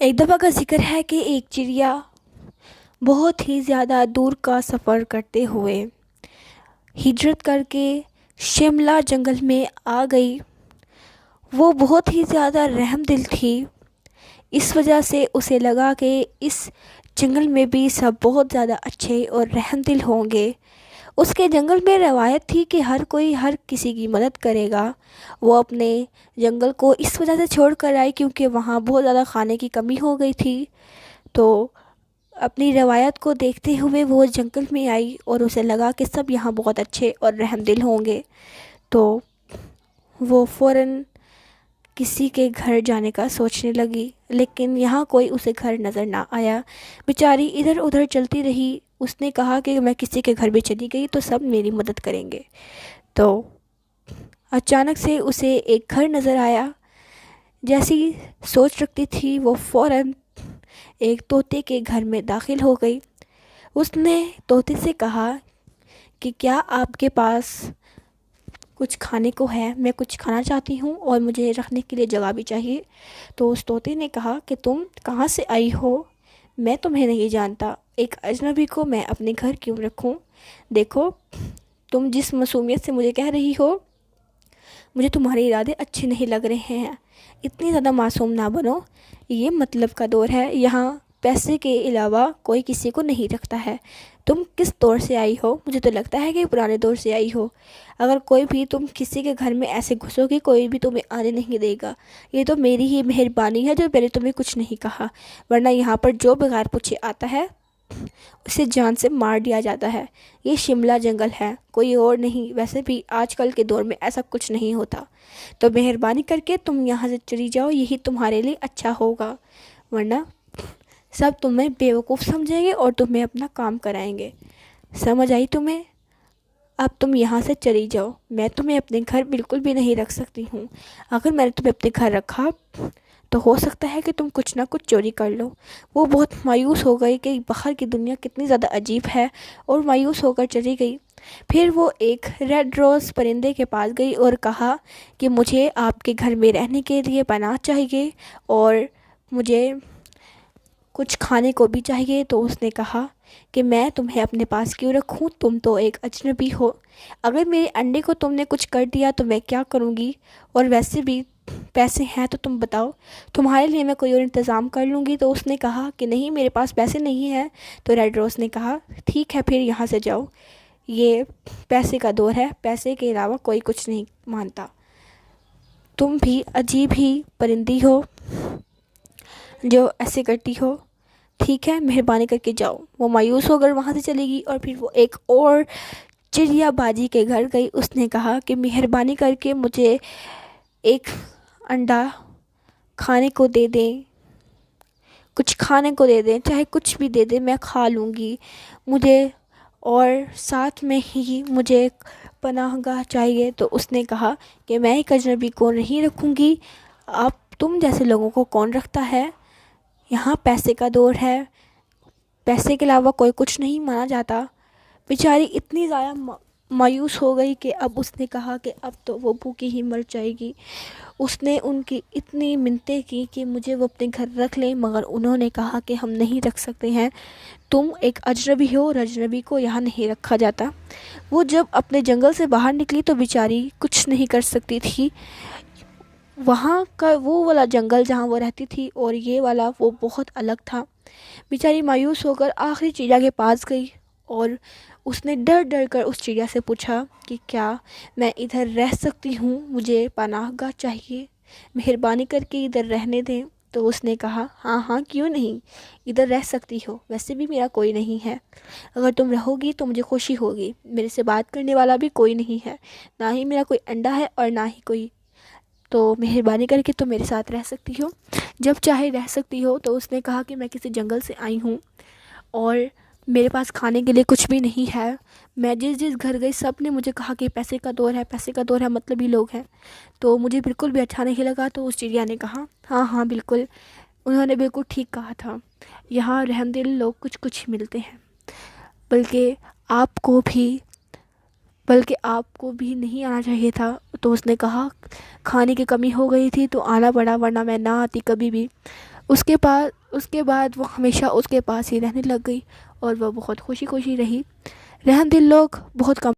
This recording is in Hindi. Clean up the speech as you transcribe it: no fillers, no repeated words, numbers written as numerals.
एक दफ़ा का ज़िक्र है कि एक चिड़िया बहुत ही ज़्यादा दूर का सफ़र करते हुए हिजरत करके शिमला जंगल में आ गई। वो बहुत ही ज़्यादा रहमदिल थी। इस वजह से उसे लगा कि इस जंगल में भी सब बहुत ज़्यादा अच्छे और रहमदिल होंगे। उसके जंगल में रवायत थी कि हर कोई हर किसी की मदद करेगा। वो अपने जंगल को इस वजह से छोड़ कर आई क्योंकि वहाँ बहुत ज़्यादा खाने की कमी हो गई थी। तो अपनी रवायत को देखते हुए वो जंगल में आई और उसे लगा कि सब यहाँ बहुत अच्छे और रहमदिल होंगे। तो वो फ़ौरन किसी के घर जाने का सोचने लगी, लेकिन यहाँ कोई उसे घर नज़र ना आया। बेचारी इधर उधर चलती रही। उसने कहा कि मैं किसी के घर भी चली गई तो सब मेरी मदद करेंगे। तो अचानक से उसे एक घर नज़र आया। जैसी सोच रखती थी वो फ़ौरन एक तोते के घर में दाखिल हो गई। उसने तोते से कहा कि क्या आपके पास कुछ खाने को है? मैं कुछ खाना चाहती हूँ और मुझे रखने के लिए जगह भी चाहिए। तो उस तोते ने कहा कि तुम कहाँ से आई हो? मैं तुम्हें नहीं जानता। एक अजनबी को मैं अपने घर क्यों रखूँ? देखो, तुम जिस मासूमियत से मुझे कह रही हो, मुझे तुम्हारे इरादे अच्छे नहीं लग रहे हैं। इतनी ज़्यादा मासूम ना बनो। ये मतलब का दौर है, यहाँ पैसे के अलावा कोई किसी को नहीं रखता है। तुम किस दौर से आई हो? मुझे तो लगता है कि पुराने दौर से आई हो। अगर कोई भी तुम किसी के घर में ऐसे घुसोगे, कोई भी तुम्हें आने नहीं देगा। ये तो मेरी ही मेहरबानी है जो मैंने तुम्हें कुछ नहीं कहा, वरना यहाँ पर जो बगैर पूछे आता है उसे जान से मार दिया जाता है। ये शिमला जंगल है, कोई और नहीं। वैसे भी आजकल के दौर में ऐसा कुछ नहीं होता। तो मेहरबानी करके तुम यहाँ से चली जाओ, यही तुम्हारे लिए अच्छा होगा, वरना सब तुम्हें बेवकूफ़ समझेंगे और तुम्हें अपना काम कराएंगे। समझ आई तुम्हें? अब तुम यहाँ से चली जाओ। मैं तुम्हें अपने घर बिल्कुल भी नहीं रख सकती हूँ। अगर मैंने तुम्हें अपने घर रखा तो हो सकता है कि तुम कुछ ना कुछ चोरी कर लो। वो बहुत मायूस हो गई कि बाहर की दुनिया कितनी ज़्यादा अजीब है, और मायूस होकर चली गई। फिर वो एक रेड रोज़ परिंदे के पास गई और कहा कि मुझे आपके घर में रहने के लिए पनाह चाहिए और मुझे कुछ खाने को भी चाहिए। तो उसने कहा कि मैं तुम्हें अपने पास क्यों रखूं? तुम तो एक अजनबी हो। अगर मेरे अंडे को तुमने कुछ कर दिया तो मैं क्या करूंगी? और वैसे भी पैसे हैं तो तुम बताओ, तुम्हारे लिए मैं कोई और इंतज़ाम कर लूँगी। तो उसने कहा कि नहीं, मेरे पास पैसे नहीं हैं। तो रेड रोज़ ने कहा ठीक है, फिर यहाँ से जाओ। ये पैसे का दौर है, पैसे के अलावा कोई कुछ नहीं मानता। तुम भी अजीब ही परिंदी हो जो ऐसे करती हो। ठीक है, मेहरबानी करके जाओ। वो मायूस होकर वहाँ से चली गई और फिर वो एक और चिड़िया बाजी के घर गई। उसने कहा कि मेहरबानी करके मुझे एक अंडा खाने को दे दें, कुछ खाने को दे दें, चाहे कुछ भी दे दें, मैं खा लूँगी। मुझे और साथ में ही मुझे एक पनाहगाह चाहिए। तो उसने कहा कि मैं एक अजनबी को नहीं रखूँगी। आप तुम जैसे लोगों को कौन रखता है? यहाँ पैसे का दौर है, पैसे के अलावा कोई कुछ नहीं माना जाता। बेचारी इतनी ज़्यादा मायूस हो गई कि अब उसने कहा कि अब तो वो भूखी ही मर जाएगी। उसने उनकी इतनी मिन्नतें की कि मुझे वो अपने घर रख लें, मगर उन्होंने कहा कि हम नहीं रख सकते हैं। तुम एक अजनबी हो और अजनबी को यहाँ नहीं रखा जाता। वो जब अपने जंगल से बाहर निकली तो बेचारी कुछ नहीं कर सकती थी। वहाँ का वो वाला जंगल जहाँ वो रहती थी और ये वाला वो बहुत अलग था। बेचारी मायूस होकर आखिरी चिड़िया के पास गई और उसने डर डर कर उस चिड़िया से पूछा कि क्या मैं इधर रह सकती हूँ? मुझे पनाहगाह चाहिए, मेहरबानी करके इधर रहने दें। तो उसने कहा हाँ हाँ, क्यों नहीं, इधर रह सकती हो। वैसे भी मेरा कोई नहीं है, अगर तुम रहोगी तो मुझे खुशी होगी। मेरे से बात करने वाला भी कोई नहीं है, ना ही मेरा कोई अंडा है और ना ही कोई। तो मेहरबानी करके तुम मेरे साथ रह सकती हो, जब चाहे रह सकती हो। तो उसने कहा कि मैं किसी जंगल से आई हूँ और मेरे पास खाने के लिए कुछ भी नहीं है। मैं जिस जिस घर गई सब ने मुझे कहा कि पैसे का दौर है, पैसे का दौर है, मतलब ही लोग हैं। तो मुझे बिल्कुल भी अच्छा नहीं लगा। तो उस चिड़िया ने कहा हाँ हाँ बिल्कुल, उन्होंने बिल्कुल ठीक कहा था। यहाँ रहमदिल लोग कुछ कुछ मिलते हैं, बल्कि आपको भी बल्कि आपको भी नहीं आना चाहिए था। तो उसने कहा खाने की कमी हो गई थी तो आना पड़ा, वरना मैं ना आती कभी भी। उसके बाद वो हमेशा उसके पास ही रहने लग गई और वह बहुत खुशी खुशी रही। रहमदिल लोग बहुत कम